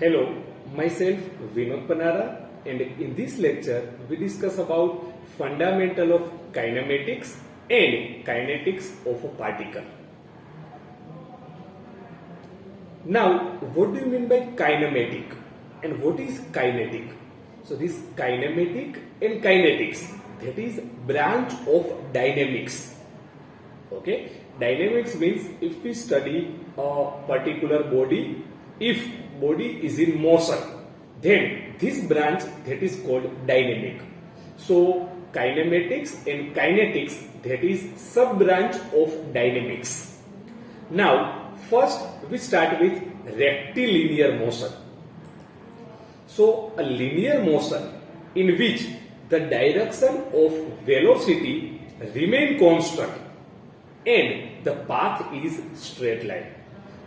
Hello, myself Vinod Panara, and in this lecture we discuss about fundamental of kinematics and kinetics of a particle. Now, what do you mean by kinematic and what is kinetic? So this kinematic and kinetics, that is branch of dynamics. Okay, dynamics means if we study a particular body, if body is in motion, then this branch that is called dynamic. So kinematics and kinetics, that is sub branch of dynamics. Now first we start with rectilinear motion. So a linear motion in which the direction of velocity remain constant and the path is straight line.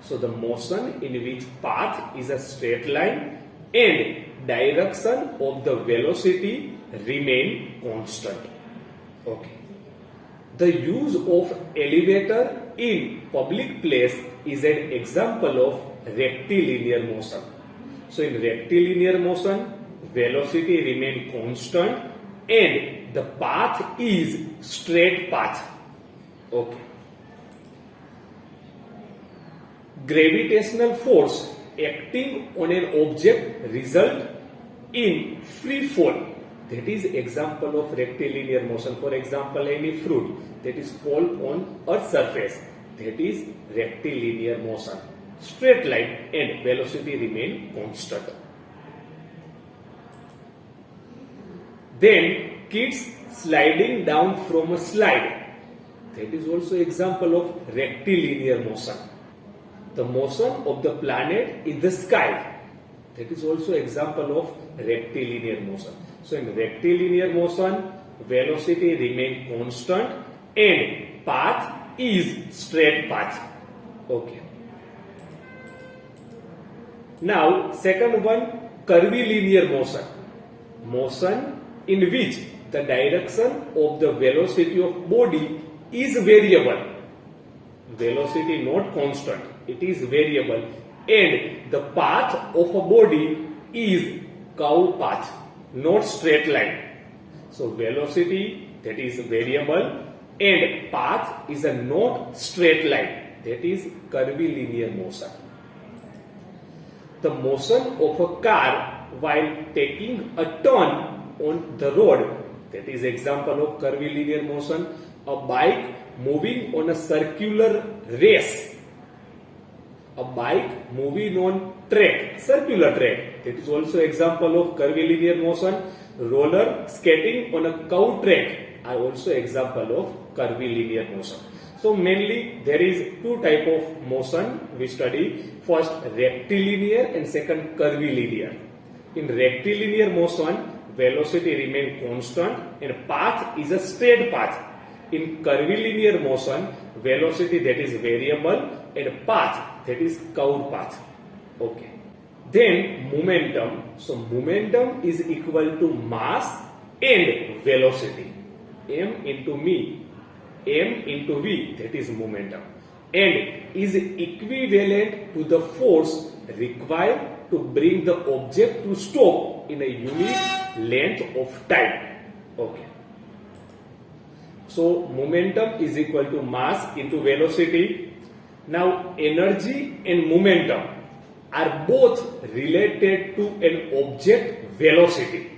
So the motion in which path is a straight line and direction of the velocity remain constant. Okay. The use of elevator in public place is an example of rectilinear motion. So in rectilinear motion, velocity remain constant and the path is straight path. Okay. Gravitational force acting on an object result in free fall. That is example of rectilinear motion. For example, any fruit that is fall on Earth's surface, that is rectilinear motion. Straight line and velocity remain constant. Then kids sliding down from a slide. That is also example of rectilinear motion. The motion of the planet in the sky, that is also example of rectilinear motion. So in rectilinear motion, velocity remain constant and path is straight path. Okay. Now second one, curvilinear motion. Motion in which the direction of the velocity of body is variable. Velocity not constant, it is variable, and the path of a body is curve path, not straight line. So velocity, that is variable, and path is a not straight line, that is curvilinear motion. The motion of a car while taking a turn on the road, that is example of curvilinear motion. A bike moving on a circular race, a bike moving on track, circular track, that is also example of curvilinear motion. Roller skating on a curved track are also example of curvilinear motion. So mainly there is two type of motion we study. First rectilinear and second curvilinear. In rectilinear motion, velocity remain constant and path is a straight path. In curvilinear motion, velocity that is variable and path that is curved path. Okay. Then momentum. So momentum is equal to mass and velocity. M into V, that is momentum, and is equivalent to the force required to bring the object to stop in a unit length of time. Okay. So momentum is equal to mass into velocity. Now energy and momentum are both related to an object velocity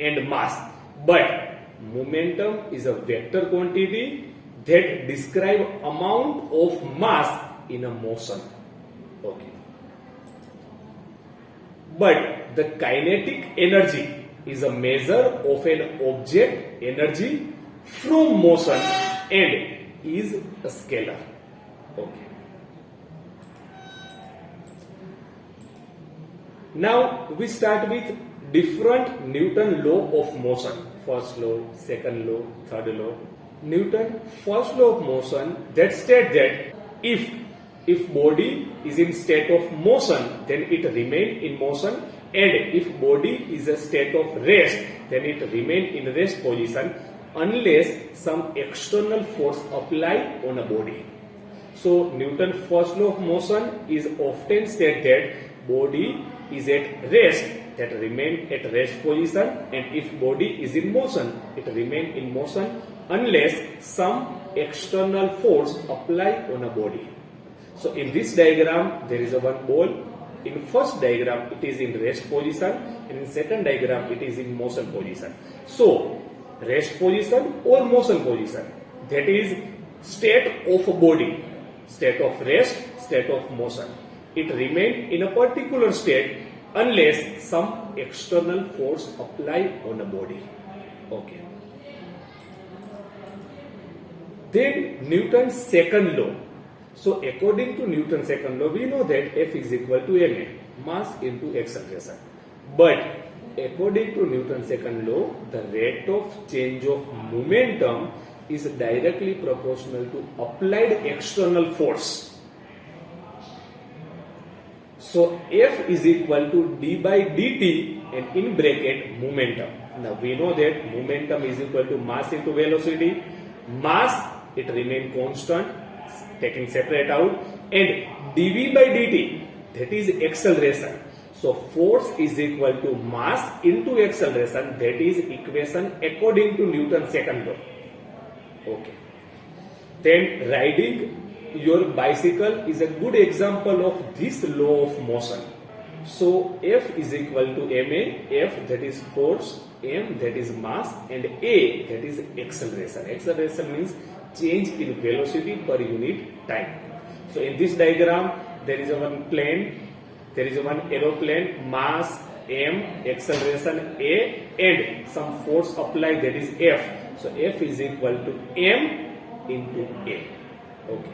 and mass, but momentum is a vector quantity that describe amount of mass in a motion. Okay. But the kinetic energy is a measure of an object energy from motion and is a scalar. Okay. Now we start with different Newton law of motion. First law, second law, third law. Newton first law of motion that states that if body is in state of motion, then it remain in motion, and if body is a state of rest, then it remain in rest position unless some external force apply on a body. So Newton's first law of motion is often said that body is at rest, that remain at rest position, and if body is in motion, it remain in motion unless some external force apply on a body. So in this diagram there is a one ball. In first diagram it is in rest position, and in second diagram it is in motion position. So rest position or motion position, that is state of a body, state of rest, state of motion. It remain in a particular state unless some external force apply on a body. Okay. Then Newton's second law. So according to Newton's second law, we know that F is equal to ma, mass into acceleration. But according to Newton's second law, the rate of change of momentum is directly proportional to applied external force. So F is equal to d by dt, and in bracket momentum. Now we know that momentum is equal to mass into velocity. Mass, it remain constant, taking separate out, and dv by dt, that is acceleration. So force is equal to mass into acceleration, that is equation according to Newton's second law. Okay. Then riding your bicycle is a good example of this law of motion. So F is equal to ma, F that is force, m that is mass, and a that is acceleration. Acceleration means change in velocity per unit time. So in this diagram there is a one plane, there is a one aeroplane, mass m, acceleration a, and some force applied, that is F. So F is equal to m into a. Okay.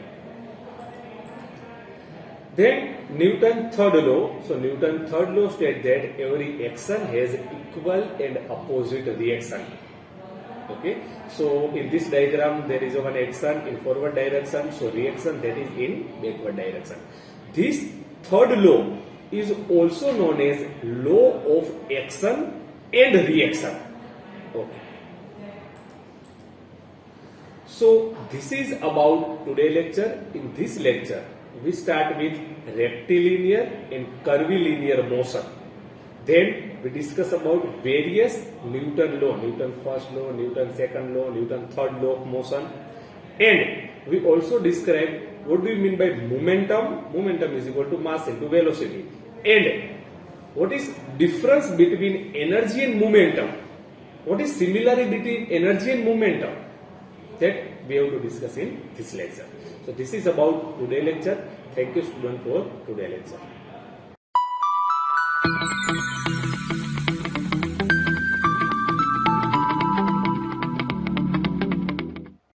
Then Newton third law. So Newton third law states that every action has equal and opposite reaction. Okay. So in this diagram there is one action in forward direction, so reaction that is in backward direction. This third law is also known as law of action and reaction. Okay. So this is about today's lecture. In this lecture we start with rectilinear and curvilinear motion. Then we discuss about various Newton law, Newton first law, Newton second law, Newton third law of motion. And we also describe what do we mean by momentum. Momentum is equal to mass into velocity. And what is difference between energy and momentum? What is similarity between energy and momentum? That we have to discuss in this lecture. So this is about today's lecture. Thank you student for today's lecture.